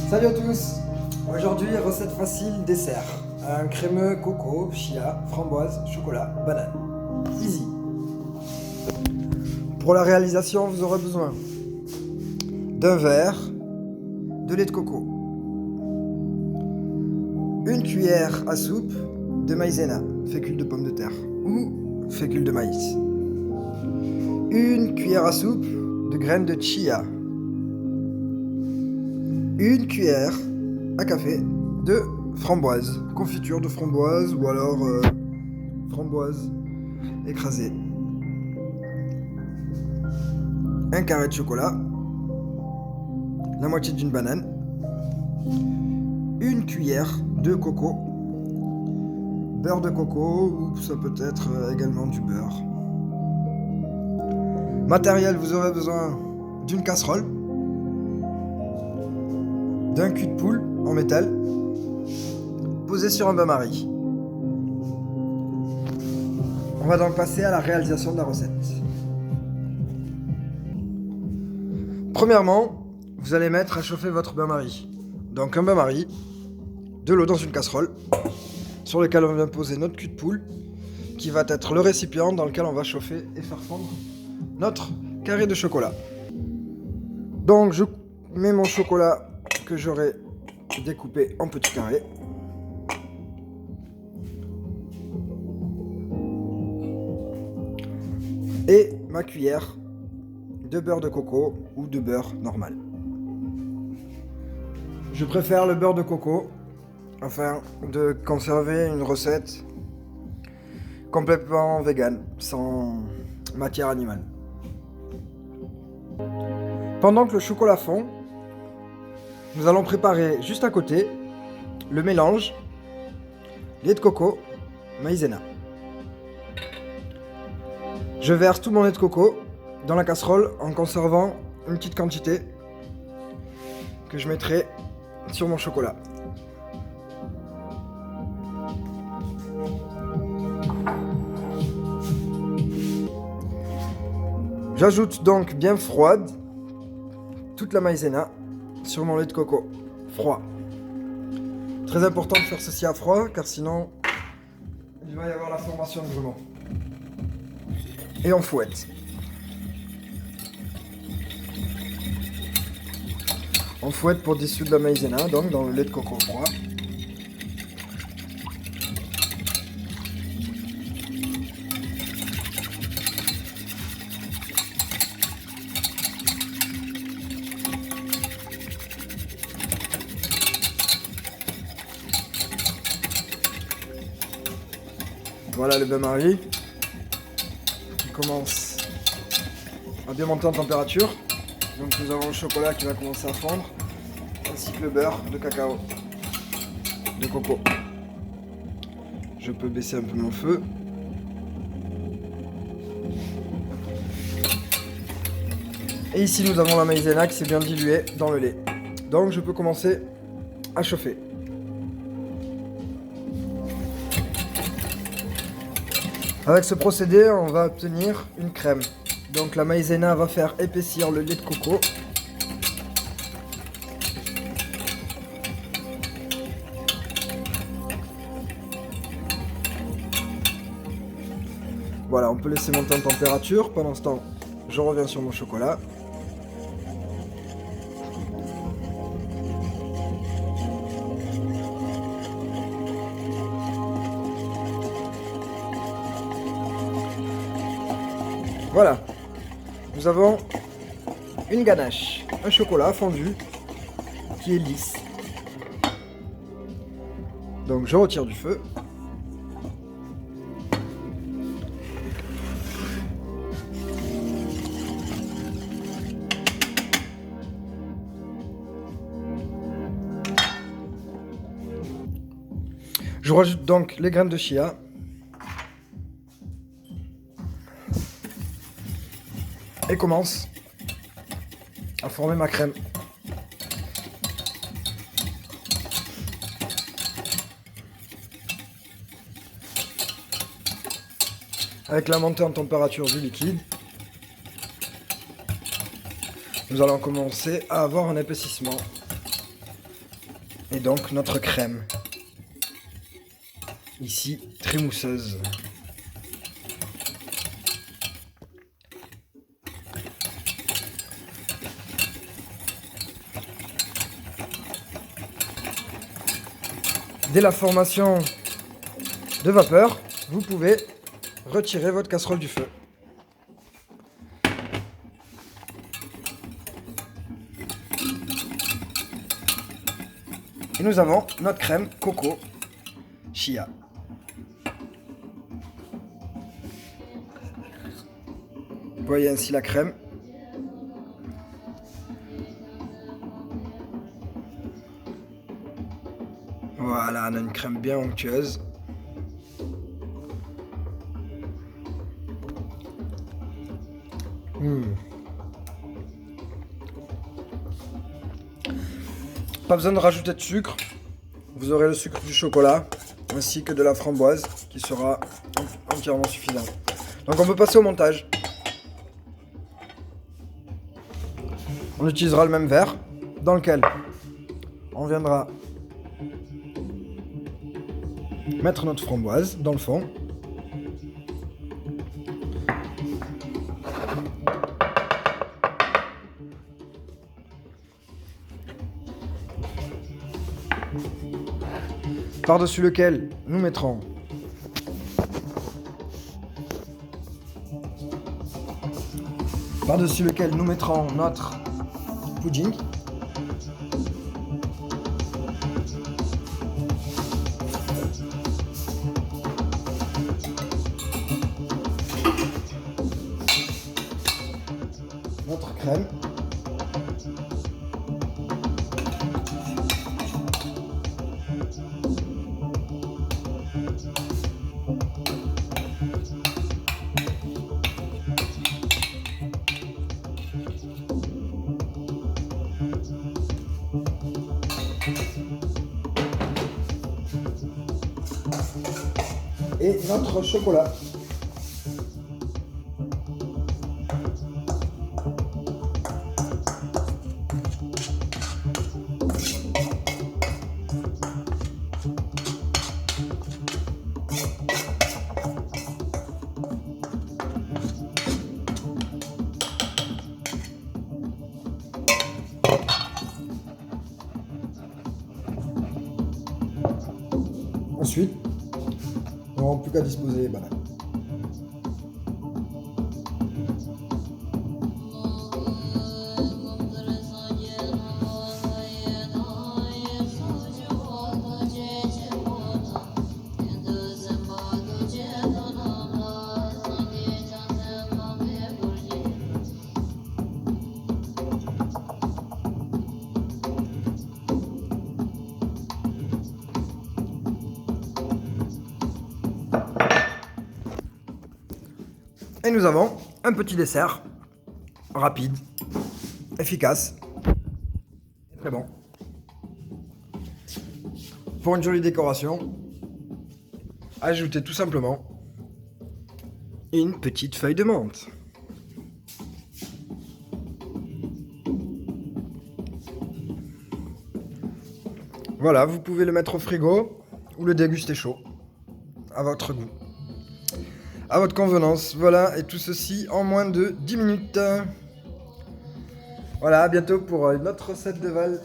Salut à tous. Aujourd'hui, recette facile dessert. Un crémeux coco, chia, framboise, chocolat, banane. Easy. Pour la réalisation, vous aurez besoin d'un verre de lait de coco, une cuillère à soupe de maïzena, fécule de pomme de terre ou fécule de maïs, une cuillère à soupe de graines de chia, une cuillère à café de framboise, confiture de framboise ou alors framboise écrasée, un carré de chocolat, la moitié d'une banane, une cuillère de coco, beurre de coco ou ça peut être également du beurre. Matériel, vous aurez besoin d'une casserole, d'un cul de poule en métal posé sur un bain-marie. On va donc passer à la réalisation de la recette. Premièrement, vous allez mettre à chauffer votre bain-marie. Donc un bain-marie, de l'eau dans une casserole sur lequel on vient poser notre cul de poule qui va être le récipient dans lequel on va chauffer et faire fondre notre carré de chocolat. Donc je mets mon chocolat que j'aurai découpé en petits carrés. Et ma cuillère de beurre de coco ou de beurre normal. Je préfère le beurre de coco afin de conserver une recette complètement vegan, sans matière animale. Pendant que le chocolat fond, nous allons préparer juste à côté le mélange lait de coco, maïzena. Je verse tout mon lait de coco dans la casserole en conservant une petite quantité que je mettrai sur mon chocolat. J'ajoute donc bien froide toute la maïzena sur mon lait de coco froid. Très important de faire ceci à froid car sinon il va y avoir la formation de grumeaux. Et on fouette. On fouette pour dissoudre la maïzena, donc dans le lait de coco froid. Voilà le bain-marie qui commence à bien monter en température. Donc nous avons le chocolat qui va commencer à fondre, ainsi que le beurre de cacao, de coco. Je peux baisser un peu mon feu. Et ici nous avons la maïzena qui s'est bien diluée dans le lait. Donc je peux commencer à chauffer. Avec ce procédé, on va obtenir une crème. Donc la maïzena va faire épaissir le lait de coco. Voilà, on peut laisser monter en température. Pendant ce temps, je reviens sur mon chocolat. Voilà, nous avons une ganache, un chocolat fondu qui est lisse. Donc je retire du feu. Je rajoute donc les graines de chia. Et commence à former ma crème. Avec la montée en température du liquide, nous allons commencer à avoir un épaississement Et donc notre crème. Ici, très mousseuse. Dès la formation de vapeur, vous pouvez retirer votre casserole du feu. Et nous avons notre crème coco chia. Vous voyez ainsi la crème. Voilà, on a une crème bien onctueuse. Pas besoin de rajouter de sucre. Vous aurez le sucre du chocolat ainsi que de la framboise qui sera entièrement suffisant. Donc on peut passer au montage. On utilisera le même verre dans lequel on viendra mettre notre framboise dans le fond. Par-dessus lequel nous mettrons notre pudding. Notre crème. Et notre chocolat. Ensuite, on n'aura plus qu'à disposer les bananes. Et nous avons un petit dessert rapide, efficace et très bon. Pour une jolie décoration, ajoutez tout simplement une petite feuille de menthe. Voilà, vous pouvez le mettre au frigo ou le déguster chaud, à votre goût. À votre convenance, voilà, et tout ceci en moins de 10 minutes. Voilà, à bientôt pour une autre recette de Val.